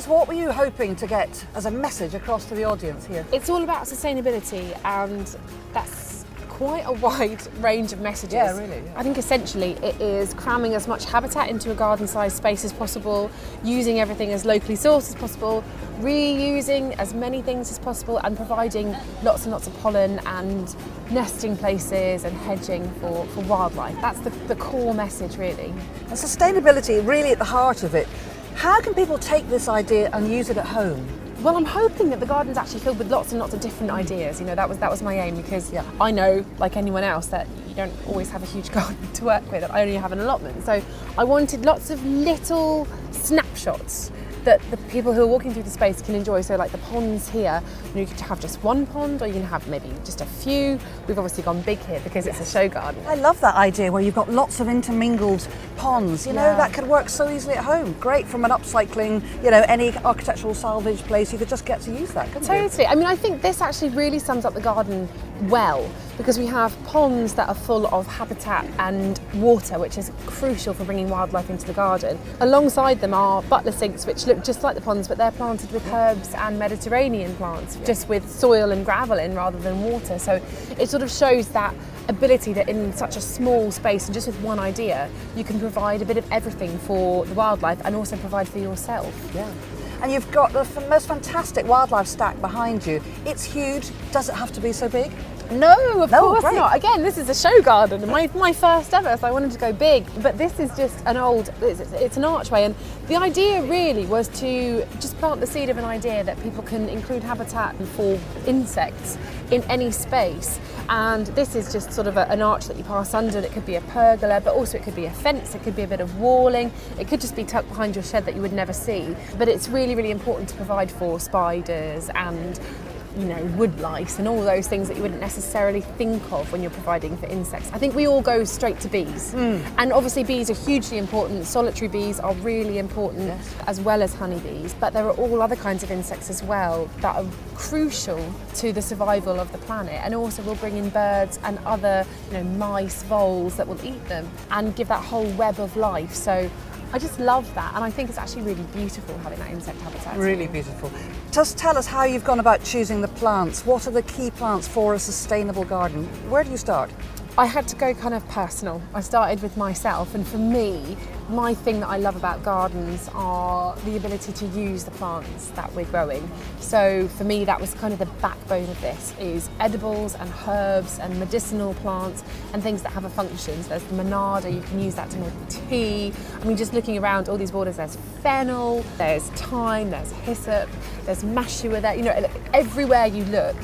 So what were you hoping to get as a message across to the audience here? It's all about sustainability, and that's quite a wide range of messages. Yeah, really. Yeah. I think essentially it is cramming as much habitat into a garden-sized space as possible, using everything as locally sourced as possible, reusing as many things as possible, and providing lots and lots of pollen and nesting places and hedging for wildlife. That's the core message, really. And sustainability really at the heart of it. How can people take this idea and use it at home? Well, I'm hoping that the garden's actually filled with lots and lots of different ideas. You know, that was my aim, because I know, like anyone else, that you don't always have a huge garden to work with. I only have an allotment. So I wanted lots of little snapshots that the people who are walking through the space can enjoy. So like the ponds here, you could have just one pond, or you can have maybe just a few. We've obviously gone big here because it's a show garden. I love that idea where you've got lots of intermingled ponds, you know, that could work so easily at home. Great from an upcycling, you know, any architectural salvage place, you could just get to use that, couldn't you? Totally. I mean, I think this actually really sums up the garden well, because we have ponds that are full of habitat and water, which is crucial for bringing wildlife into the garden. Alongside them are butler sinks, which look just like the ponds, but they're planted with herbs and Mediterranean plants, just with soil and gravel in rather than water. So it sort of shows that ability that in such a small space and just with one idea, you can provide a bit of everything for the wildlife and also provide for yourself. Yeah. And you've got the most fantastic wildlife stack behind you. It's huge. Does it have to be so big? No, of course great. not. Again, this is a show garden, my first ever, so I wanted to go big. But this is just it's an archway, and the idea really was to just plant the seed of an idea that people can include habitat for insects in any space. And this is just sort of an arch that you pass under, and it could be a pergola, but also it could be a fence, it could be a bit of walling, it could just be tucked behind your shed that you would never see. But it's really, really important to provide for spiders and, you know, wood lice and all those things that you wouldn't necessarily think of when you're providing for insects. I think we all go straight to bees. And obviously bees are hugely important. Solitary bees are really important, as well as honeybees, but there are all other kinds of insects as well that are crucial to the survival of the planet, and also will bring in birds and other, you know, mice, voles that will eat them and give that whole web of life. So I just love that, and I think it's actually really beautiful having that insect habitat. Really beautiful. Just tell us how you've gone about choosing the plants. What are the key plants for a sustainable garden? Where do you start? I had to go kind of personal. I started with myself, and for me, my thing that I love about gardens are the ability to use the plants that we're growing. So for me, that was kind of the backbone of this, is edibles and herbs and medicinal plants and things that have a function. So there's the monarda, you can use that to make tea. I mean, just looking around all these borders, there's fennel, there's thyme, there's hyssop, there's mashua there. You know, everywhere you look,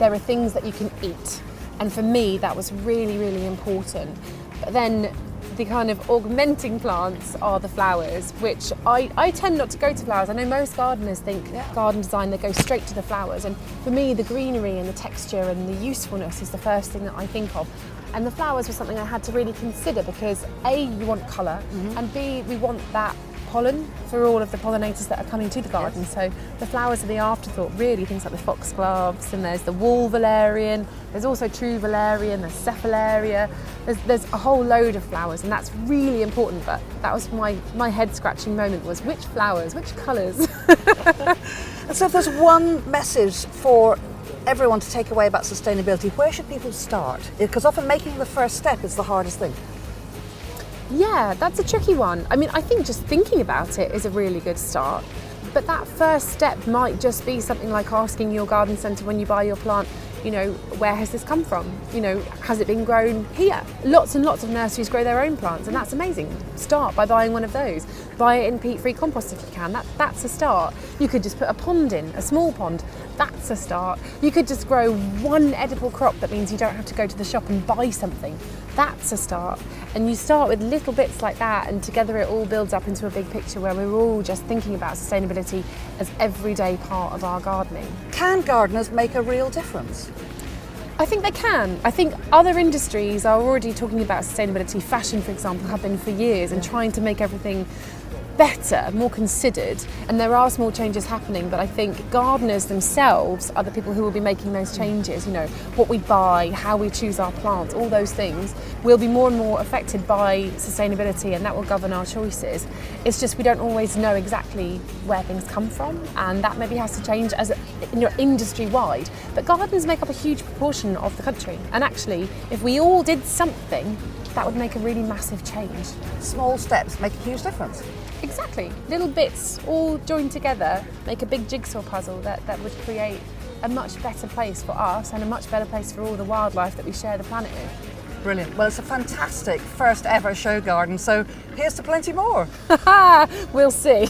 there are things that you can eat. And for me, that was really, really important. But then the kind of augmenting plants are the flowers, which I tend not to go to flowers. I know most gardeners think garden design, they go straight to the flowers. And for me, the greenery and the texture and the usefulness is the first thing that I think of. And the flowers were something I had to really consider, because A, you want colour, and B, we want that pollen for all of the pollinators that are coming to the garden. So the flowers are the afterthought, really, things like the foxgloves, and there's the wall valerian, there's also true valerian, there's cephalaria, there's a whole load of flowers, and that's really important. But that was my head scratching moment, was which flowers, which colours. And so if there's one message for everyone to take away about sustainability, where should people start? Because often making the first step is the hardest thing. Yeah, that's a tricky one. I mean, I think just thinking about it is a really good start. But that first step might just be something like asking your garden centre when you buy your plant, you know, where has this come from? You know, has it been grown here? Lots and lots of nurseries grow their own plants, and that's amazing. Start by buying one of those. Buy it in peat-free compost if you can. That's a start. You could just put a pond in, a small pond. That's a start. You could just grow one edible crop. That means you don't have to go to the shop and buy something. That's a start. And you start with little bits like that, and together it all builds up into a big picture where we're all just thinking about sustainability as everyday part of our gardening. Can gardeners make a real difference? I think they can. I think other industries are already talking about sustainability. Fashion, for example, have been for years and trying to make everything better, more considered, and there are small changes happening, but I think gardeners themselves are the people who will be making those changes. You know, what we buy, how we choose our plants, all those things will be more and more affected by sustainability, and that will govern our choices. It's just we don't always know exactly where things come from, and that maybe has to change as industry wide. But gardens make up a huge proportion of the country, and actually if we all did something, that would make a really massive change. Small steps make a huge difference. Exactly. Little bits all joined together make a big jigsaw puzzle that would create a much better place for us and a much better place for all the wildlife that we share the planet with. Brilliant. Well, it's a fantastic first ever show garden, so here's to plenty more. We'll see.